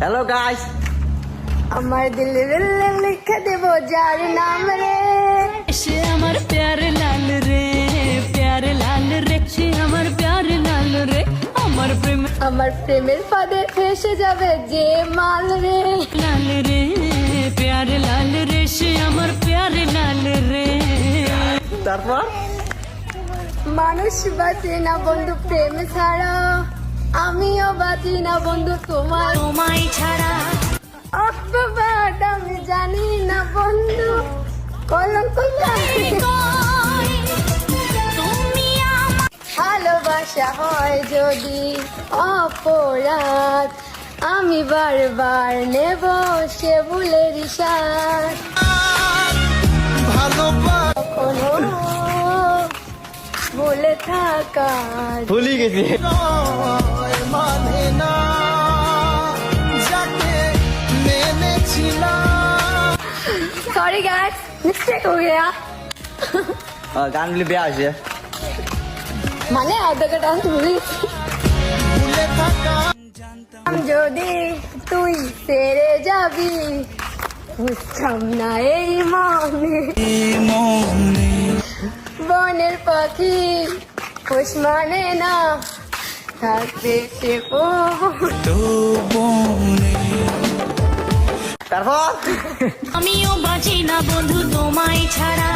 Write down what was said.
Hello guys, আমার দিলে লিখে দেব যার নাম রে, সে আমার প্যার লাল রে, প্যার লাল রে, সে আমার প্যার লাল রে, আমার প্রেম আমার প্রেমের ফাঁদে ফেসে যাবে যে মাল রে। লাল রে, প্যার লাল রে, সে আমার প্যার লাল রে। তারপর মানুষ বাঁচে না বন্ধু প্রেম ছাড়া, আমিও বাঁচি না বন্ধু তোমার তোমায় ছাড়া। অপবাদ আমি জানি না বন্ধু, কলঙ্ক জানি। তুমি আমার ভালোবাসা হয় যদি অপরাধ, আমি বারবার নেব সে ভুলের সাথ। কখনো ভুলে থাকার ভুলি গেছি। सॉरी गाइस, मिस्टेक हो गया। গান বলে বেয়া আছে। মানে আধা का डांस भूल যদি তুই সেরে যাবি, বুঝতাম না এই মনে বনের পাখি খুশ মানে না থাকবে সে তারপর আমিও বাঁচি না বন্ধু তোমায় ছাড়া।